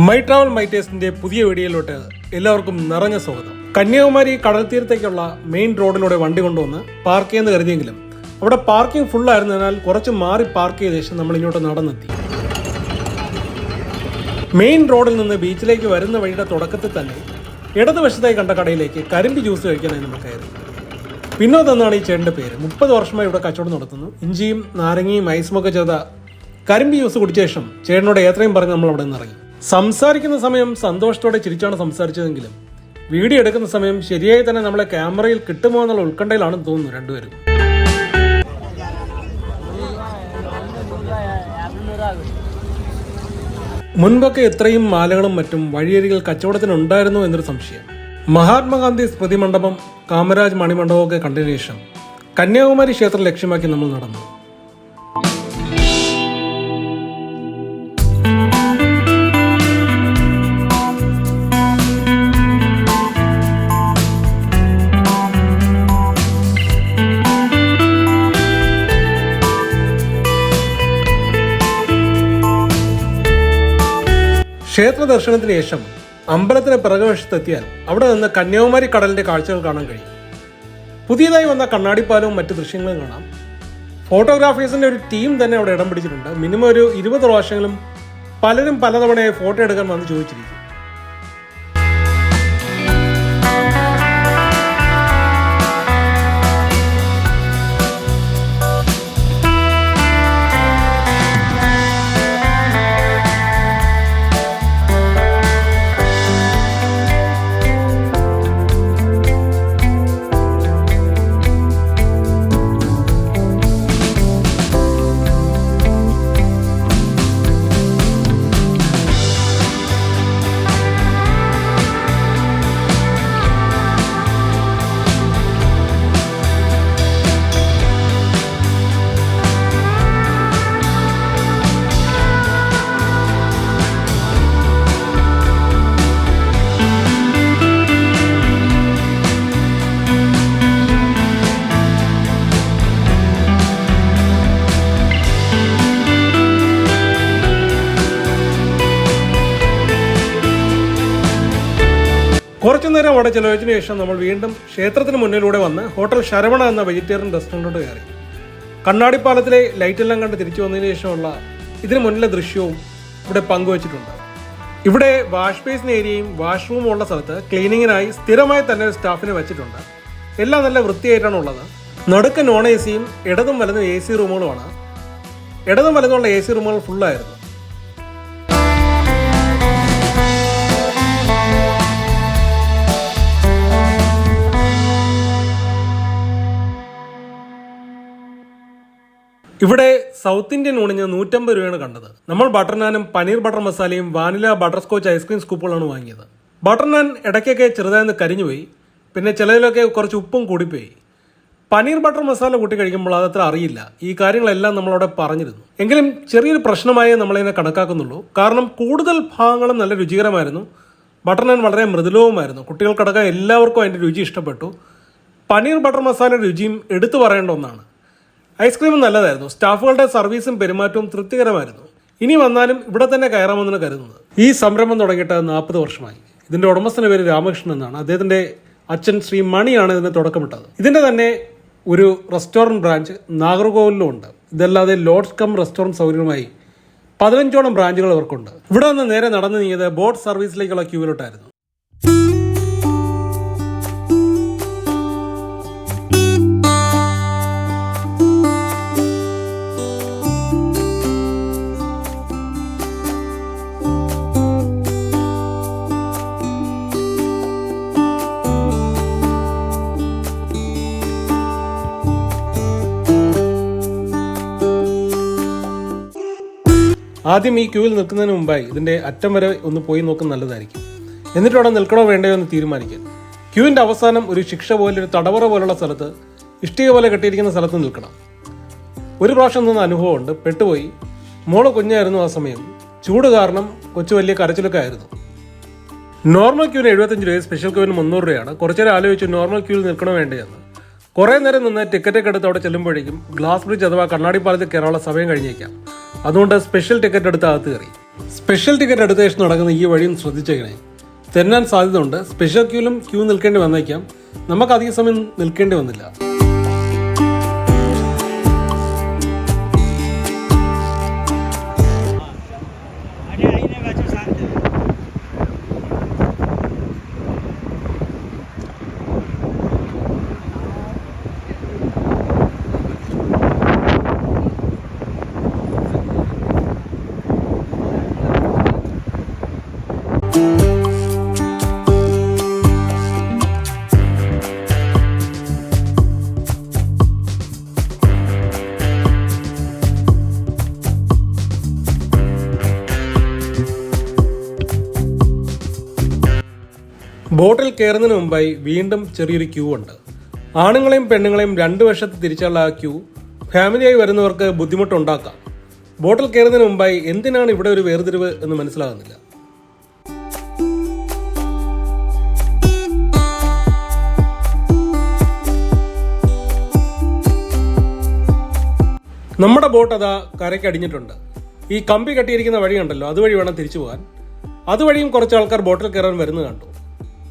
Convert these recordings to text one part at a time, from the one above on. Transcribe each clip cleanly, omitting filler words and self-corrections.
My travel my ടേസ്റ്റിന്റെ പുതിയ വീഡിയോയിലോട്ട് എല്ലാവർക്കും നിറഞ്ഞ സ്വാഗതം. കന്യാകുമാരി കടൽ തീരത്തേക്കുള്ള മെയിൻ റോഡിലൂടെ വണ്ടി കൊണ്ടുവന്ന് പാർക്ക് ചെയ്യുന്ന കരുതിയെങ്കിലും അവിടെ പാർക്കിംഗ് ഫുൾ ആയിരുന്നതിനാൽ കുറച്ച് മാറി പാർക്ക് ചെയ്ത ശേഷം നമ്മൾ ഇങ്ങോട്ട് നടന്നെത്തി. മെയിൻ റോഡിൽ നിന്ന് ബീച്ചിലേക്ക് വരുന്ന വഴിയുടെ തുടക്കത്തിൽ തന്നെ ഇടതുവശത്തായി കണ്ട കടയിലേക്ക് കരിമ്പി ജ്യൂസ് കഴിക്കാനായി നമ്മൾ കയറി. വിനോദ് എന്നാണ് ഈ ചേട്ടൻ്റെ പേര്. 30 വർഷമായി ഇവിടെ കച്ചവടം നടത്തുന്നു. ഇഞ്ചിയും നാരങ്ങയും ഐസുമൊക്കെ ചെയ്ത കരിമ്പി ജ്യൂസ് കുടിച്ച ശേഷം ചേട്ടനോട് എത്രയും പറഞ്ഞ് നമ്മൾ അവിടെ നിന്ന് ഇറങ്ങി. സംസാരിക്കുന്ന സമയം സന്തോഷത്തോടെ ചിരിച്ചാണ് സംസാരിച്ചതെങ്കിലും വീഡിയോ എടുക്കുന്ന സമയം ശരിയായി തന്നെ നമ്മളെ ക്യാമറയിൽ കിട്ടുമോ എന്നുള്ള ഉത്കണ്ഠയിലാണെന്ന് തോന്നുന്നു രണ്ടുപേരും. മുൻപൊക്കെ ഇത്രയും മാലകളും മറ്റും വഴിയരികിൽ കച്ചവടത്തിനുണ്ടായിരുന്നു എന്നൊരു സംശയം. മഹാത്മാഗാന്ധി സ്മൃതി മണ്ഡപം, കാമരാജ് മണിമണ്ഡപമൊക്കെ കണ്ടതിനു ശേഷം കന്യാകുമാരി ക്ഷേത്രം ലക്ഷ്യമാക്കി നമ്മൾ നടന്നു. ക്ഷേത്ര ദർശനത്തിന് ശേഷം അമ്പലത്തിന് പിറകുവശത്തെത്തിയാൽ അവിടെ നിന്ന് കന്യാകുമാരി കടലിന്റെ കാഴ്ചകൾ കാണാൻ കഴിയും. പുതിയതായി വന്ന കണ്ണാടിപ്പാലവും മറ്റു ദൃശ്യങ്ങളും കാണാം. ഫോട്ടോഗ്രാഫേഴ്സിന്റെ ഒരു ടീം തന്നെ അവിടെ ഇടം പിടിച്ചിട്ടുണ്ട്. മിനിമം ഒരു 20 പ്രാവശ്യങ്ങളും പലരും പലതവണയായി ഫോട്ടോ എടുക്കാൻ വന്ന് ചോദിച്ചിരിക്കും. കുറച്ചുനേരം അവിടെ ചെലവഴിച്ചതിന് ശേഷം നമ്മൾ വീണ്ടും ക്ഷേത്രത്തിന് മുന്നിലൂടെ വന്ന് ഹോട്ടൽ ശരവണ എന്ന വെജിറ്റേറിയൻ റെസ്റ്റോറൻറ്റോട്ട് കയറി. കണ്ണാടിപ്പാലത്തിലെ ലൈറ്റെല്ലാം കണ്ട് തിരിച്ചു വന്നതിന് ശേഷമുള്ള ഇതിന് മുന്നിലെ ദൃശ്യവും ഇവിടെ പങ്കുവച്ചിട്ടുണ്ട്. ഇവിടെ വാഷ് ബേസിൻ ഏരിയയും വാഷ്റൂമും ഉള്ള സ്ഥലത്ത് ക്ലീനിങ്ങിനായി സ്ഥിരമായി തന്നെ ഒരു സ്റ്റാഫിനെ വെച്ചിട്ടുണ്ട്. എല്ലാം നല്ല വൃത്തിയായിട്ടാണ് ഉള്ളത്. നടുക്ക് നോൺ എ സിയും ഇടതും വലതും AC റൂമുകളുമാണ്. ഇടതും വലതുമുള്ള AC റൂമുകൾ ഫുള്ളായിരുന്നു. ഇവിടെ സൗത്ത് ഇന്ത്യൻ ഊണിന് 150 രൂപയാണ് കണ്ടത്. നമ്മൾ ബട്ടർ നാനും പനീർ ബട്ടർ മസാലയും വാനില ബട്ടർ സ്കോച്ച് ഐസ്ക്രീം സ്കൂപ്പുകളാണ് വാങ്ങിയത്. ബട്ടർ നാൻ ഇടയ്ക്കൊക്കെ ചെറുതായി കരിഞ്ഞുപോയി, പിന്നെ ചിലതിലൊക്കെ കുറച്ച് ഉപ്പും കൂടിപ്പോയി. പനീർ ബട്ടർ മസാല കൂട്ടി കഴിക്കുമ്പോൾ അതത്ര അറിയില്ല. ഈ കാര്യങ്ങളെല്ലാം നമ്മളവിടെ പറഞ്ഞിരുന്നു. എങ്കിലും ചെറിയൊരു പ്രശ്നമായേ നമ്മളതിനെ കണക്കാക്കുന്നുള്ളൂ. കാരണം കൂടുതൽ ഭാഗങ്ങളും നല്ല രുചികരമായിരുന്നു. ബട്ടർ നാൻ വളരെ മൃദുലവുമായിരുന്നു. കുട്ടികൾക്കടക്കം എല്ലാവർക്കും അതിൻ്റെ രുചി ഇഷ്ടപ്പെട്ടു. പനീർ ബട്ടർ മസാലയുടെ രുചിയും എടുത്തു പറയേണ്ട ഒന്നാണ്. ഐസ്ക്രീമും നല്ലതായിരുന്നു. സ്റ്റാഫുകളുടെ സർവീസും പെരുമാറ്റവും തൃപ്തികരമായിരുന്നു. ഇനി വന്നാലും ഇവിടെ തന്നെ കയറാമെന്നാണ് കരുതുന്നത്. ഈ സംരംഭം തുടങ്ങിയിട്ട് 40 വർഷമായി. ഇതിന്റെ ഉടമസ്ഥന്റെ പേര് രാമകൃഷ്ണൻ എന്നാണ്. അദ്ദേഹത്തിന്റെ അച്ഛൻ ശ്രീ മണിയാണ് ഇതിന് തുടക്കമിട്ടത്. ഇതിന്റെ തന്നെ ഒരു റെസ്റ്റോറന്റ് ബ്രാഞ്ച് നാഗർകോവിലും ഉണ്ട്. ഇതല്ലാതെ ലോഡ്ജ് കം റെസ്റ്റോറന്റ് സൗകര്യമായി 15ഓളം ബ്രാഞ്ചുകൾ ഇവർക്കുണ്ട്. ഇവിടെ നിന്ന് നേരെ നടന്നു നീങ്ങിയത് ബോട്ട് സർവീസിലേക്കുള്ള ക്യൂവിലോട്ടായിരുന്നു. ആദ്യം ഈ ക്യൂവിൽ നിൽക്കുന്നതിന് മുമ്പായി ഇതിൻ്റെ അറ്റം വരെ ഒന്ന് പോയി നോക്കുന്നത് നല്ലതായിരിക്കും. എന്നിട്ട് അവിടെ നിൽക്കണോ വേണ്ടയോ എന്ന് തീരുമാനിക്കാൻ. ക്യൂവിൻ്റെ അവസാനം ഒരു ശിക്ഷ പോലെ, ഒരു തടവറ പോലുള്ള സ്ഥലത്ത്, ഇഷ്ടിക പോലെ കെട്ടിയിരിക്കുന്ന സ്ഥലത്ത് നിൽക്കണം. ഒരു പ്രാവശ്യം നിന്ന അനുഭവമുണ്ട്. പെട്ടുപോയി. മോള് കുഞ്ഞായിരുന്നു ആ സമയം. ചൂട് കാരണം കൊച്ചു വലിയ കരച്ചിലൊക്കെ ആയിരുന്നു. നോർമൽ ക്യൂവിന് 75 രൂപ, സ്പെഷ്യൽ ക്യൂവിന് 300 രൂപയാണ്. കുറച്ചേരം ആലോചിച്ചു നോർമൽ ക്യൂവിൽ നിൽക്കണോ വേണ്ടതെന്ന്. കുറേ നേരം നിന്ന് ടിക്കറ്റൊക്കെ എടുത്ത് അവിടെ ചെല്ലുമ്പോഴേക്കും ഗ്ലാസ് ബ്രിഡ്ജ് അഥവാ കണ്ണാടിപ്പാലത്തിൽ കയറാനുള്ള സമയം കഴിഞ്ഞേക്കാം. അതുകൊണ്ട് സ്പെഷ്യൽ ടിക്കറ്റ് എടുത്ത് അകത്ത് കയറി. സ്പെഷ്യൽ ടിക്കറ്റ് എടുത്ത ശേഷം നടക്കുന്ന ഈ വഴിയും ശ്രദ്ധിച്ചേക്കണേ. തെന്നാൻ സാധ്യതയുണ്ട്. സ്പെഷ്യൽ ക്യൂവിലും ക്യൂ നിൽക്കേണ്ടി വന്നേക്കാം. നമുക്ക് അധിക സമയം നിൽക്കേണ്ടി വന്നില്ല. ബോട്ടിൽ കയറുന്നതിന് മുമ്പായി വീണ്ടും ചെറിയൊരു ക്യൂ ഉണ്ട്. ആണുങ്ങളെയും പെണ്ണുങ്ങളെയും രണ്ട് വശത്ത് തിരിച്ചുള്ള ആ ക്യൂ ഫാമിലിയായി വരുന്നവർക്ക് ബുദ്ധിമുട്ടുണ്ടാക്കാം. ബോട്ടിൽ കയറുന്നതിന് മുമ്പായി എന്തിനാണ് ഇവിടെ ഒരു വേർതിരിവ് എന്ന് മനസ്സിലാകുന്നില്ല. നമ്മുടെ ബോട്ട് അതാ കരയ്ക്ക് അടിഞ്ഞിട്ടുണ്ട്. ഈ കമ്പി കെട്ടിയിരിക്കുന്ന വഴി കണ്ടല്ലോ, അതുവഴി വേണം തിരിച്ചു പോകാൻ. അതുവഴിയും കുറച്ച് ആൾക്കാർ ബോട്ടിൽ കയറാൻ വരുന്നത് കണ്ടു.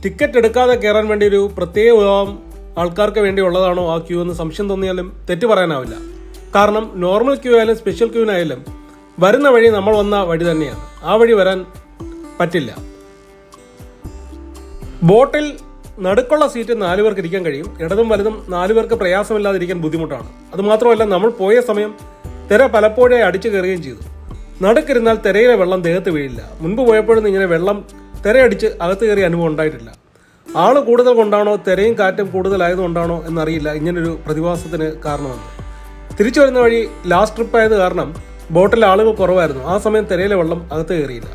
ടിക്കറ്റ് എടുക്കാതെ കയറാൻ വേണ്ടി ഒരു പ്രത്യേക വിഭാഗം ആൾക്കാർക്ക് വേണ്ടി ഉള്ളതാണോ ആ ക്യൂ എന്ന് സംശയം തോന്നിയാലും തെറ്റു പറയാനാവില്ല. കാരണം നോർമൽ ക്യൂ ആയാലും സ്പെഷ്യൽ ക്യൂവിനായാലും വരുന്ന വഴി നമ്മൾ വന്ന വഴി തന്നെയാണ്. ആ വഴി വരാൻ പറ്റില്ല. ബോട്ടിൽ നടുക്കുള്ള സീറ്റ് 4 പേർക്ക് ഇരിക്കാൻ കഴിയും. ഇടതും വലതും 4 പേർക്ക് പ്രയാസമില്ലാതിരിക്കാൻ ബുദ്ധിമുട്ടാണ്. അതുമാത്രമല്ല, നമ്മൾ പോയ സമയം തിര പലപ്പോഴേ അടിച്ചു കയറുകയും ചെയ്തു. നടുക്കിരുന്നാൽ തിരയിലെ വെള്ളം ദേഹത്ത് വീഴില്ല. മുൻപ് പോയപ്പോഴൊന്നും ഇങ്ങനെ വെള്ളം തിരയടിച്ച് അകത്ത് കയറിയ അനുഭവം ഉണ്ടായിട്ടില്ല. ആള് കൂടുതൽ കൊണ്ടാണോ തിരയും കാറ്റും കൂടുതലായതുകൊണ്ടാണോ എന്നറിയില്ല ഇങ്ങനൊരു പ്രതിഭാസത്തിന് കാരണമെന്ന്. തിരിച്ചു വരുന്ന വഴി ലാസ്റ്റ് ട്രിപ്പ് ആയത് കാരണം ബോട്ടിലെ ആളുകൾ കുറവായിരുന്നു. ആ സമയം തിരയിലെ വെള്ളം അകത്ത് കയറിയില്ല.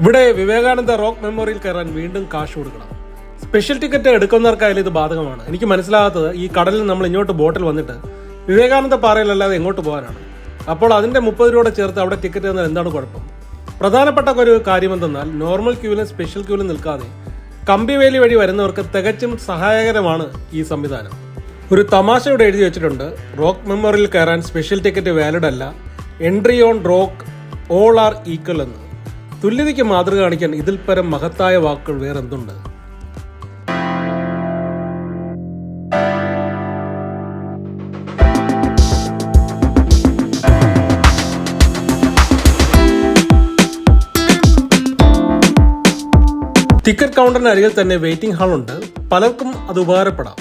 ഇവിടെ വിവേകാനന്ദ റോക്ക് മെമ്മോറിയൽ കയറാൻ വീണ്ടും കാശ് കൊടുക്കണം. സ്പെഷ്യൽ ടിക്കറ്റ് എടുക്കുന്നവർക്കായാലും ഇത് ബാധകമാണ്. എനിക്ക് മനസ്സിലാകാത്തത്, ഈ കടലിൽ നമ്മൾ ഇങ്ങോട്ട് ബോട്ടിൽ വന്നിട്ട് വിവേകാനന്ദ പാറയിലല്ലാതെ എങ്ങോട്ട് പോകാനാണ്. അപ്പോൾ അതിന്റെ 30 രൂപ ചേർത്ത് അവിടെ ടിക്കറ്റ് തന്നാൽ എന്താണ് കുഴപ്പം? പ്രധാനപ്പെട്ട ഒരു കാര്യമെന്തെന്നാൽ നോർമൽ ക്യൂവിലും സ്പെഷ്യൽ ക്യൂവിലും നിൽക്കാതെ കമ്പിവേലി വഴി വരുന്നവർക്ക് തികച്ചും സഹായകരമാണ് ഈ സംവിധാനം. ഒരു തമാശ ഇവിടെ എഴുതി വെച്ചിട്ടുണ്ട്: റോക്ക് മെമ്മോറിയൽ കയറാൻ സ്പെഷ്യൽ ടിക്കറ്റ് വാലിഡ് അല്ല, entry on rock all are equal എന്ന്. തുല്യതയ്ക്ക് മാതൃക കാണിക്കാൻ ഇതിൽ പരം മഹത്തായ വാക്കുകൾ വേറെന്തുണ്ട്? ടിക്കറ്റ് കൗണ്ടറിന് അരികിൽ തന്നെ വെയിറ്റിംഗ് ഹാൾ ഉണ്ട്. പലർക്കും അത് ഉപകാരപ്പെടാം.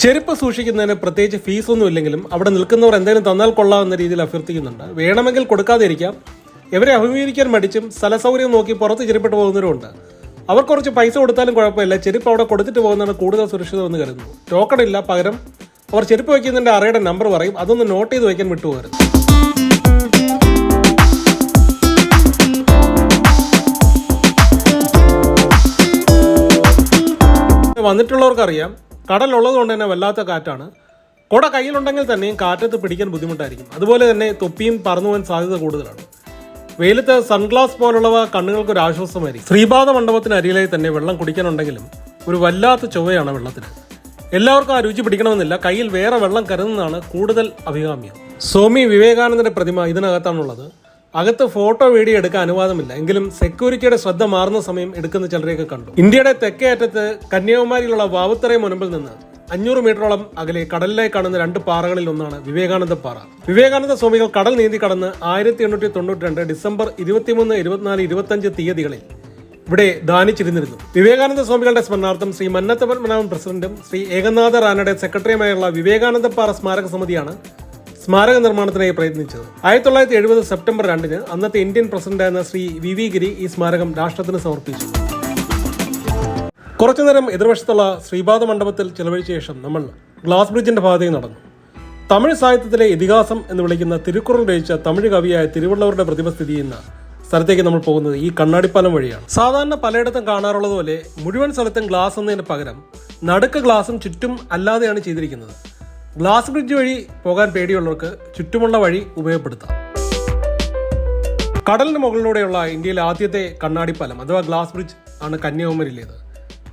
ചെരുപ്പ് സൂക്ഷിക്കുന്നതിന് പ്രത്യേകിച്ച് ഫീസൊന്നും ഇല്ലെങ്കിലും അവിടെ നിൽക്കുന്നവർ എന്തെങ്കിലും തന്നാൽ കൊള്ളാമെന്ന രീതിയിൽ അഭ്യർത്ഥിക്കുന്നുണ്ട്. വേണമെങ്കിൽ കൊടുക്കാതെ ഇരിക്കാം. ഇവരെ അഭിമുഖീകരിക്കാൻ മടിച്ചും സ്ഥലസൗകര്യം നോക്കി പുറത്ത് ചെരുപ്പിട്ട് പോകുന്നവരുണ്ട്. അവർ കുറച്ച് പൈസ കൊടുത്താലും കുഴപ്പമില്ല, ചെരുപ്പ് അവിടെ കൊടുത്തിട്ട് പോകുന്നതാണ് കൂടുതൽ സുരക്ഷിതമെന്ന് കരുതുന്നു. ടോക്കൺ ഇല്ല, പകരം അവർ ചെരുപ്പ് വയ്ക്കുന്നതിന്റെ അറയുടെ നമ്പർ പറയും. അതൊന്ന് നോട്ട് ചെയ്ത് വയ്ക്കാൻ വിട്ടുപോകരുത്. വന്നിട്ടുള്ളവർക്കറിയാം, കടലുള്ളത് കൊണ്ട് തന്നെ വല്ലാത്ത കാറ്റാണ്. കുട കയ്യിലുണ്ടെങ്കിൽ തന്നെയും കാറ്റത്ത് പിടിക്കാൻ ബുദ്ധിമുട്ടായിരിക്കും. അതുപോലെ തന്നെ തൊപ്പിയും പറന്നു പോകാൻ സാധ്യത കൂടുതലാണ്. വെയിലത്ത് സൺഗ്ലാസ് പോലുള്ളവ കണ്ണുകൾക്ക് ഒരു ആശ്വാസമായിരിക്കും. ശ്രീപാദ മണ്ഡപത്തിന് അരികിലായി തന്നെ വെള്ളം കുടിക്കാനുണ്ടെങ്കിലും ഒരു വല്ലാത്ത ചൊവ്വയാണ് വെള്ളത്തിന്. എല്ലാവർക്കും ആ രുചി പിടിക്കണമെന്നില്ല. കയ്യിൽ വേറെ വെള്ളം കരുതുന്നതാണ് കൂടുതൽ അഭികാമ്യം. സ്വാമി വിവേകാനന്ദന്റെ പ്രതിമ ഇതിനകത്താണുള്ളത്. അകത്ത് ഫോട്ടോ വീഡിയോ എടുക്കാൻ അനുവാദമില്ല. എങ്കിലും സെക്യൂരിറ്റിയുടെ ശ്രദ്ധ മാറുന്ന സമയം എടുക്കുന്ന ചിലരെയൊക്കെ കണ്ടു. ഇന്ത്യയുടെ തെക്കേ അറ്റത്ത് കന്യാകുമാരിയിലുള്ള വാവുത്തറ മുനമ്പിൽ നിന്ന് 500 മീറ്ററോളം അകലെ കടലിലായി കാണുന്ന 2 പാറകളിൽ ഒന്നാണ് വിവേകാനന്ദ പാറ. വിവേകാനന്ദ സ്വാമികൾ കടൽ നീന്തി കടന്ന് 1892 ഡിസംബർ 23, 24, 25 തീയതികളിൽ ഇവിടെ ദാനിച്ചിരുന്നിരുന്നു. വിവേകാനന്ദ സ്വാമികളുടെ സ്മരണാർത്ഥം ശ്രീ മന്നത്ത് പത്മനാഭൻ പ്രസിഡന്റും ശ്രീ ഏകനാഥ റാനയുടെ സെക്രട്ടറിയുമായുള്ള വിവേകാനന്ദപ്പാറ സ്മാരക സമിതിയാണ് സ്മാരക നിർമ്മാണത്തിനായി പ്രയത്നിച്ചത്. 1970 സെപ്റ്റംബർ 2-ന് അന്നത്തെ ഇന്ത്യൻ പ്രസിഡന്റായിരുന്ന ശ്രീ വി ഗിരി ഈ സ്മാരകം രാഷ്ട്രത്തിന് സമർപ്പിച്ചു. കുറച്ചുനേരം എതിർവശത്തുള്ള ശ്രീപാദ മണ്ഡപത്തിൽ ചെലവഴിച്ച ശേഷം നമ്മൾ ഗ്ലാസ് ബ്രിഡ്ജിന്റെ ഭാഗത്തേക്ക് നടന്നു. തമിഴ് സാഹിത്യത്തിലെ ഇതിഹാസം എന്ന് വിളിക്കുന്ന തിരുക്കുറൾ രചിച്ച തമിഴ് കവിയായ തിരുവള്ളവരുടെ പ്രതിമ സ്ഥിതി ചെയ്യുന്ന സ്ഥലത്തേക്ക് നമ്മൾ പോകുന്നത് ഈ കണ്ണാടിപ്പാലം വഴിയാണ്. സാധാരണ പലയിടത്തും കാണാറുള്ളതുപോലെ മുഴുവൻ സ്ഥലത്തും ഗ്ലാസ് എന്നതിന് പകരം നടുക്ക് ഗ്ലാസും ചുറ്റും അല്ലാതെയാണ് ചെയ്തിരിക്കുന്നത്. ഗ്ലാസ് ബ്രിഡ്ജ് വഴി പോകാൻ പേടിയുള്ളവർക്ക് ചുറ്റുമുള്ള വഴി ഉപയോഗപ്പെടുത്താം. കടലിന് മുകളിലൂടെയുള്ള ഇന്ത്യയിലെ ആദ്യത്തെ കണ്ണാടിപ്പാലം അഥവാ ഗ്ലാസ് ബ്രിഡ്ജ് ആണ് കന്യാകുമാരിയിലേത്.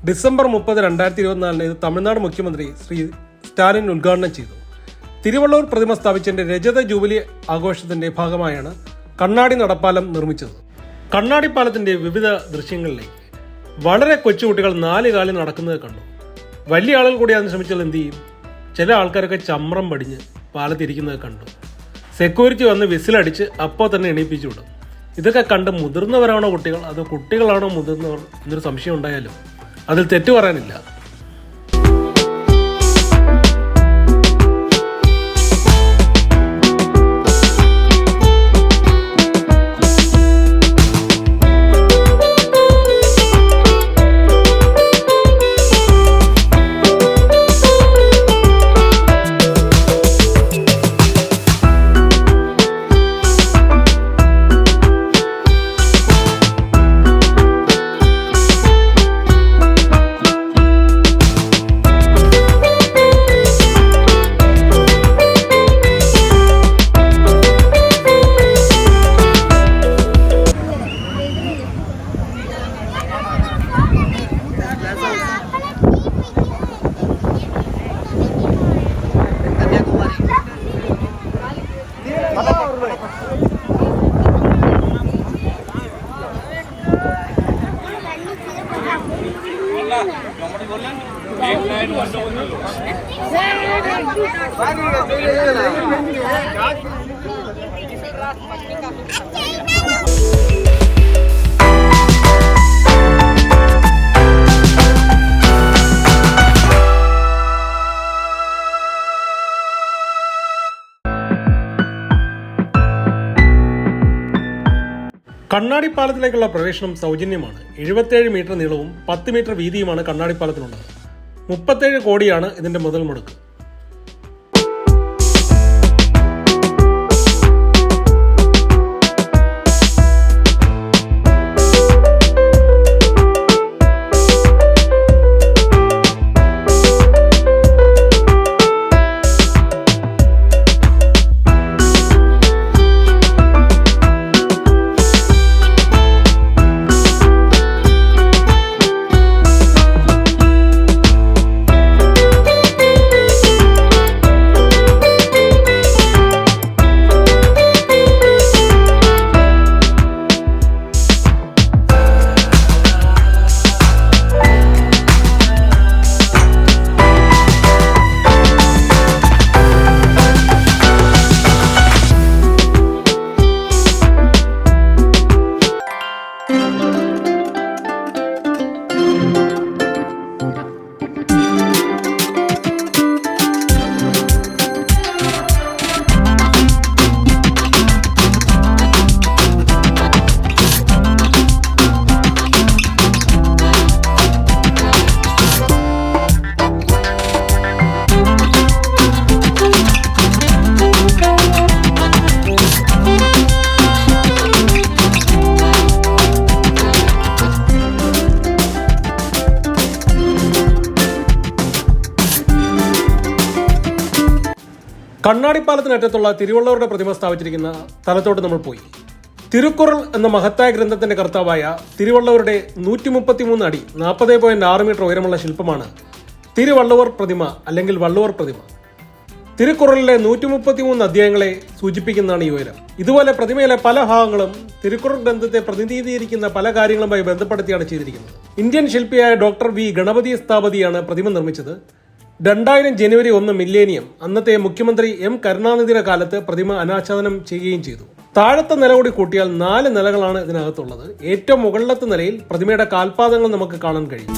ഡിസംബർ 30, 2024 ഇത് തമിഴ്നാട് മുഖ്യമന്ത്രി ശ്രീ സ്റ്റാലിൻ ഉദ്ഘാടനം ചെയ്തു. തിരുവള്ളൂർ പ്രതിമ സ്ഥാപിച്ചതിന്റെ രജത ജൂബിലി ആഘോഷത്തിന്റെ ഭാഗമായാണ് കണ്ണാടി നടപ്പാലം നിർമ്മിച്ചത്. കണ്ണാടിപ്പാലത്തിന്റെ വിവിധ ദൃശ്യങ്ങളിലേക്ക് വളരെ കൊച്ചുകുട്ടികൾ 4 കാലിൽ നടക്കുന്നത് കണ്ടു. വലിയ ആളുകൾ കൂടി അതിന് ശ്രമിച്ചാൽ എന്ത് ചെയ്യും? ചില ആൾക്കാരൊക്കെ ചമ്രം പടിഞ്ഞ് പാലത്തിരിക്കുന്നത് കണ്ടു. സെക്യൂരിറ്റി വന്ന് വിസിലടിച്ച് അപ്പോൾ തന്നെ എണീപ്പിച്ചു വിടും. ഇതൊക്കെ കണ്ട് മുതിർന്നവരാണോ കുട്ടികൾ അതോ കുട്ടികളാണോ മുതിർന്നവർ എന്നൊരു സംശയം ഉണ്ടായാലും അതിൽ തെറ്റു പറയാനില്ല. കണ്ണാടിപ്പാലത്തിലേക്കുള്ള പ്രവേശനം സൗജന്യമാണ്. 77 മീറ്റർ നീളവും 10 മീറ്റർ വീതിയുമാണ് കണ്ണാടിപ്പാലത്തിനുള്ളത്. 37 കോടിയാണ് ഇതിന്റെ മുതൽ മുടക്ക്. കണ്ണാടിപ്പാലത്തിനറ്റത്തുള്ള തിരുവള്ളവരുടെ പ്രതിമ സ്ഥാപിച്ചിരിക്കുന്ന സ്ഥലത്തോട്ട് നമ്മൾ പോയി. തിരുക്കുറൾ എന്ന മഹത്തായ ഗ്രന്ഥത്തിന്റെ കർത്താവായ തിരുവള്ളവരുടെ 133 അടി 40.6 മീറ്റർ ഉയരമുള്ള ശില്പമാണ് തിരുവള്ളുവർ പ്രതിമ അല്ലെങ്കിൽ വള്ളുവർ പ്രതിമ. തിരുക്കുറളിലെ 133 അധ്യായങ്ങളെ സൂചിപ്പിക്കുന്നതാണ് ഈ ഉയരം. ഇതുപോലെ പ്രതിമയിലെ പല ഭാഗങ്ങളും തിരുക്കുറൾ ഗ്രന്ഥത്തെ പ്രതിനിധീകരിക്കുന്ന പല കാര്യങ്ങളുമായി ബന്ധപ്പെടുത്തിയാണ് ചെയ്തിരിക്കുന്നത്. ഇന്ത്യൻ ശില്പിയായ ഡോക്ടർ വി ഗണപതി സ്ഥാപതിയാണ് പ്രതിമ നിർമ്മിച്ചത്. 2000 ജനുവരി 1 മില്ലേനിയം അന്നത്തെ മുഖ്യമന്ത്രി എം കരുണാനിധിയുടെ കാലത്ത് പ്രതിമ അനാച്ഛാദനം ചെയ്യുകയും ചെയ്തു. താഴത്തെ നില കൂടി കൂട്ടിയാൽ 4 നിലകളാണ് ഇതിനകത്തുള്ളത്. ഏറ്റവും മുകളിലത്തെ നിലയിൽ പ്രതിമയുടെ കാൽപാദങ്ങൾ നമുക്ക് കാണാൻ കഴിയും.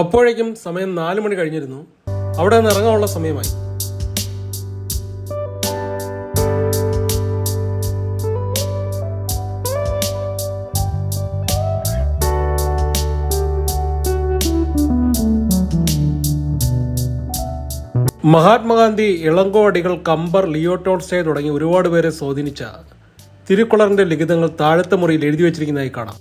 അപ്പോഴേക്കും സമയം 4 മണി കഴിഞ്ഞിരുന്നു. അവിടെ നിന്ന് ഇറങ്ങാനുള്ള സമയമായി. മഹാത്മാഗാന്ധി, ഇളങ്കോ അടികൾ, കമ്പർ, ലിയോ ടോൾസ്റ്റോയ് തുടങ്ങി ഒരുപാട് പേരെ സ്വാധീനിച്ച തിരുക്കുളറിന്റെ ലിഖിതങ്ങൾ താഴത്തെ മുറിയിൽ എഴുതി വച്ചിരിക്കുന്നതായി കാണാം.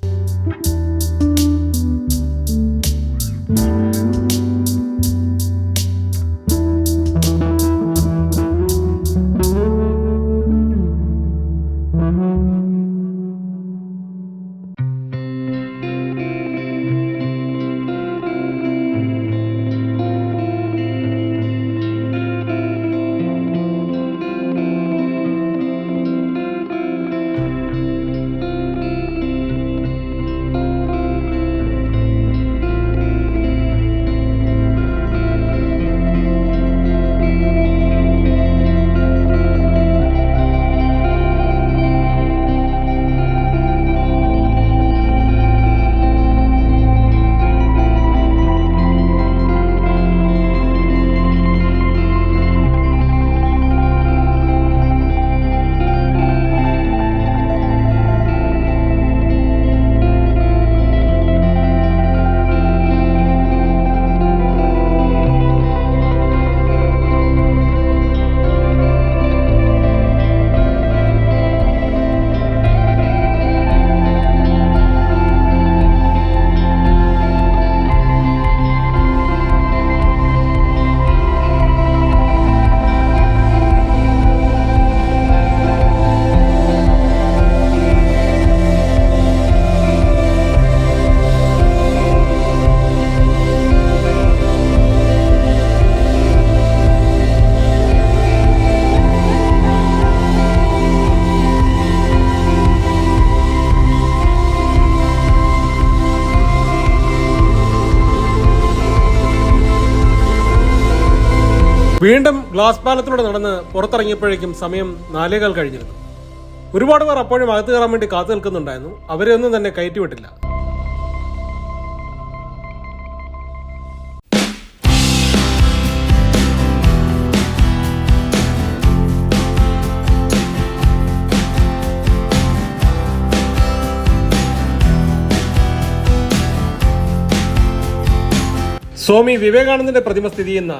വീണ്ടും ഗ്ലാസ് പാലത്തിലൂടെ നടന്ന് പുറത്തിറങ്ങിയപ്പോഴേക്കും സമയം 4:15 കഴിഞ്ഞിരുന്നു. ഒരുപാട് പേർ അപ്പോഴും അകത്ത് കയറാൻ വേണ്ടി കാത്തു നിൽക്കുന്നുണ്ടായിരുന്നു. അവരെ ഒന്നും തന്നെ കയറ്റിവിട്ടില്ല. സ്വാമി വിവേകാനന്ദന്റെ പ്രതിമ സ്ഥിതി ചെയ്യുന്ന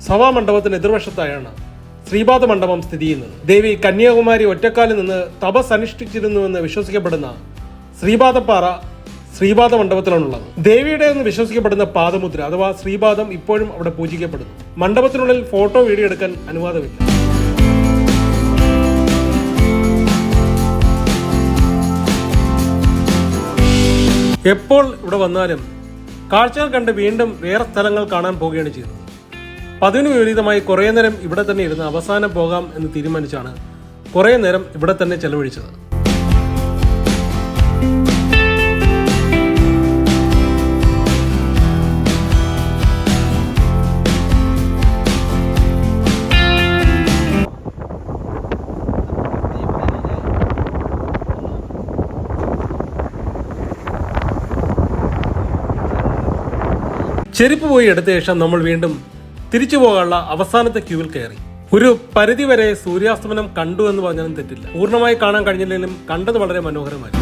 സഭാമണ്ഡപത്തിന് എതിർവശത്തായാണ് ശ്രീപാദ മണ്ഡപം സ്ഥിതി ചെയ്യുന്നത്. ദേവി കന്യാകുമാരി ഒറ്റക്കാലിൽ നിന്ന് തപസ് അനുഷ്ഠിച്ചിരുന്നുവെന്ന് വിശ്വസിക്കപ്പെടുന്ന ശ്രീപാദപ്പാറ ശ്രീപാദ മണ്ഡപത്തിലാണുള്ളത്. ദേവിയുടെ എന്ന് വിശ്വസിക്കപ്പെടുന്ന പാദമുദ്ര അഥവാ ശ്രീപാദം ഇപ്പോഴും അവിടെ പൂജിക്കപ്പെടുന്നു. മണ്ഡപത്തിനുള്ളിൽ ഫോട്ടോ വീഡിയോ എടുക്കാൻ അനുവാദമില്ല. എപ്പോൾ ഇവിടെ വന്നാലും കാഴ്ചകൾ കണ്ട് വീണ്ടും വേറെ സ്ഥലങ്ങൾ കാണാൻ പോവുകയാണ് ചെയ്തത്. പതിവിന് വിപരീതമായി കുറേ നേരം ഇവിടെ തന്നെ ഇരുന്ന് അവസാനം പോകാം എന്ന് തീരുമാനിച്ചാണ് കുറേ നേരം ഇവിടെ തന്നെ ചെലവഴിച്ചത്. ചെരുപ്പ് പോയി എടുത്ത ശേഷം നമ്മൾ വീണ്ടും തിരിച്ചു പോകാനുള്ള അവസാനത്തെ ക്യൂവിൽ കയറി. ഒരു പരിധിവരെ സൂര്യാസ്തമനം കണ്ടു എന്ന് പറഞ്ഞാലും തെറ്റില്ല. പൂർണ്ണമായി കാണാൻ കഴിഞ്ഞില്ലെങ്കിലും കണ്ടത് വളരെ മനോഹരമായി.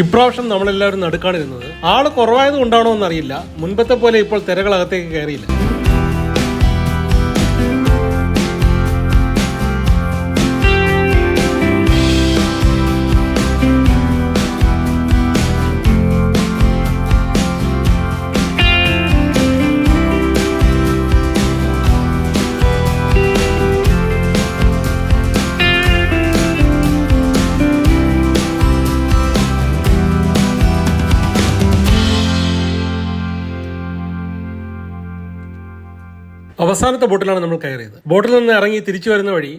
ഇപ്രാവശ്യം നമ്മളെല്ലാവരും നടുക്കാണിരുന്നത്. ആള് കുറവായത് കൊണ്ടാണോ എന്നറിയില്ല, മുൻപത്തെ പോലെ ഇപ്പോൾ തിരകളകത്തേക്ക് കയറിയില്ല. അവസാനത്തെ ബോട്ടിലാണ് നമ്മൾ കയറിയത്. ബോട്ടിൽ നിന്ന് ഇറങ്ങി തിരിച്ചു വരുന്ന വഴി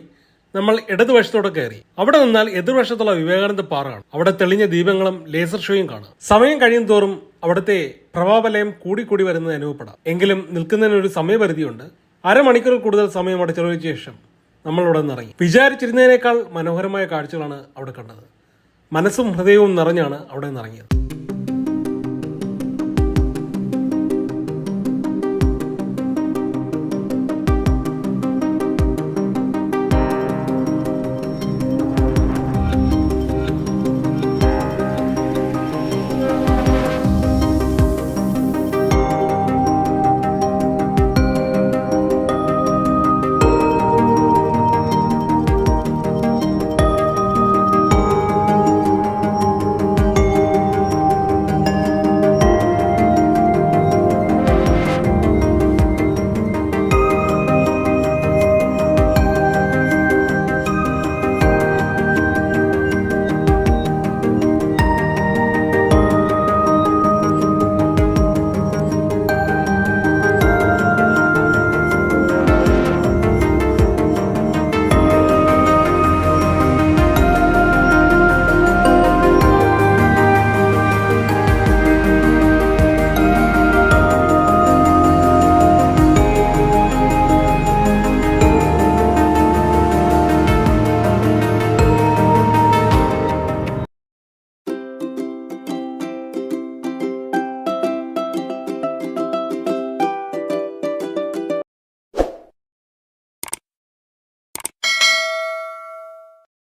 നമ്മൾ ഇടതുവശത്തോടെ കയറി. അവിടെ നിന്നാൽ എതിർവശത്തുള്ള വിവേകാനന്ദ പാറയാണ്. അവിടെ തെളിഞ്ഞ ദീപങ്ങളും ലേസർ ഷോയും കാണാം. സമയം കഴിയും തോറും അവിടുത്തെ പ്രഭാവലയം കൂടിക്കൂടി വരുന്നത് അനുഭവപ്പെടാം. എങ്കിലും നിൽക്കുന്നതിനൊരു സമയപരിധിയുണ്ട്. അരമണിക്കൂറിൽ കൂടുതൽ സമയം അവിടെ ചെലവഴിച്ച ശേഷം നമ്മൾ അവിടെ നിന്ന് ഇറങ്ങി. വിചാരിച്ചിരുന്നതിനേക്കാൾ മനോഹരമായ കാഴ്ചകളാണ് അവിടെ കണ്ടത്. മനസ്സും ഹൃദയവും നിറഞ്ഞാണ് അവിടെ നിന്ന് ഇറങ്ങിയത്.